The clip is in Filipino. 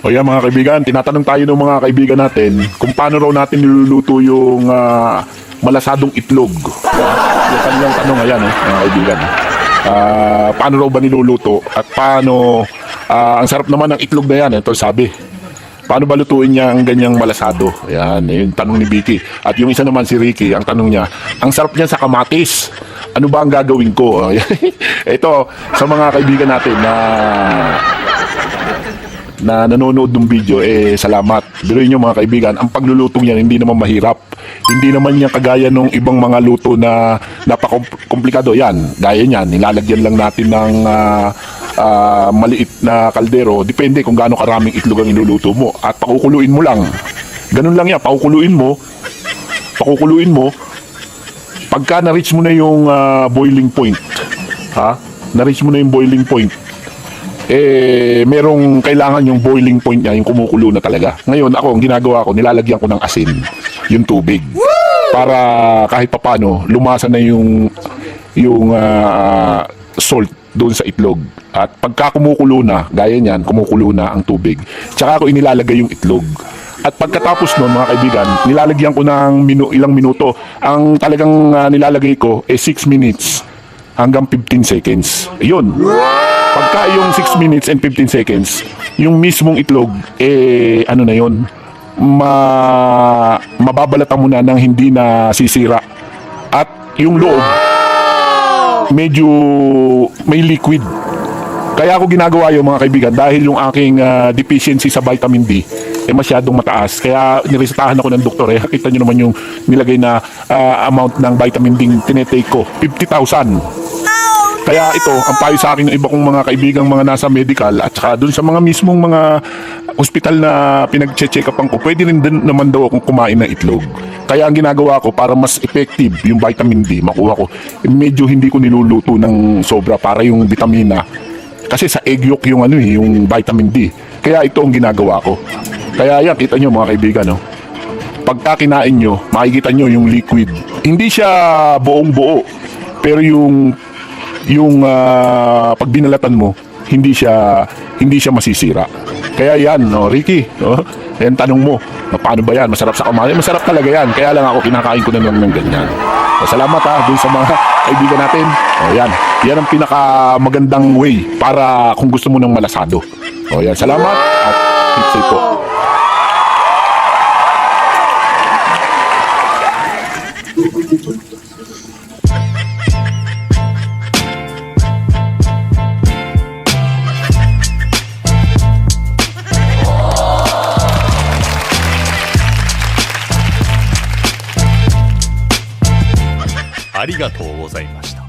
O yan mga kaibigan, tinatanong tayo ng mga kaibigan natin kung paano raw natin niluluto yung malasadong itlog. Yung kanilang tanong ayan mga kaibigan. Paano raw ba niluluto at paano, ang sarap naman ng itlog na yan, ito sabi. Paano ba lutuin niya ang ganyang malasado? Ayan, yung tanong ni Vicky. At yung isa naman si Ricky, ang tanong niya, ang sarap niya sa kamatis. Ano ba ang gagawin ko? Ito, sa mga kaibigan natin na nanonood ng video, salamat. Biruin nyo mga kaibigan, ang pagluluto niyan hindi naman mahirap. Hindi naman niya kagaya ng ibang mga luto na napaka-komplikado. Yan, gaya niyan, nilalagyan lang natin ng maliit na kaldero. Depende kung gaano karaming itlog ang inuluto mo. At pakukuluin mo lang. Ganun lang yan, pakukuluin mo. Pagka na-reach mo na yung boiling point, na-reach mo na yung boiling point, merong kailangan yung boiling point niya, yung kumukulo na talaga. Ngayon, ako, ang ginagawa ko, nilalagyan ko ng asin, yung tubig. Para kahit papano, lumasa na yung salt doon sa itlog. At pagka kumukulo na, gaya niyan, kumukulo na ang tubig, tsaka ako inilalagay yung itlog. At pagkatapos nun, mga kaibigan, nilalagyan ko ng ilang minuto. Ang talagang nilalagay ko, 6 minutes hanggang 15 seconds. Yun. Pagka yung 6 minutes and 15 seconds, yung mismong itlog, ano na yun, mababalatan mo na ng hindi na sisira. At yung loob, medyo may liquid. Kaya ako ginagawa yung mga kaibigan dahil yung aking deficiency sa vitamin D masyadong mataas. Kaya niresetahan ako ng doktor. Kita nyo naman yung nilagay na amount ng vitamin D tinetake ko, 50,000. Kaya ito, ang payo sa akin ng iba kong mga kaibigang mga nasa medical at saka dun sa mga mismong mga ospital na pinag-check upan ko, pwede rin din naman daw akong kumain ng itlog. Kaya ang ginagawa ko para mas effective yung vitamin D, makuha ko, medyo hindi ko niluluto ng sobra para yung vitamina. Kasi sa egg yolk yung yung vitamin D. Kaya ito ang ginagawa ko. Kaya yan, kita nyo mga kaibigan, pagka kinain nyo, makikita nyo yung liquid. Hindi siya buong buo, pero yung pag binalatan mo, hindi siya masisira. Kaya yan, Ricky, yan tanong mo, paano ba yan? Masarap sa kamatis? Masarap talaga yan. Kaya lang ako kinakain ko na lang ng ganyan. Salamat dun sa mga kaibigan natin. Yan ang pinakamagandang way para kung gusto mo ng malasado. Yan, salamat at keep safe po.ありがとうございました。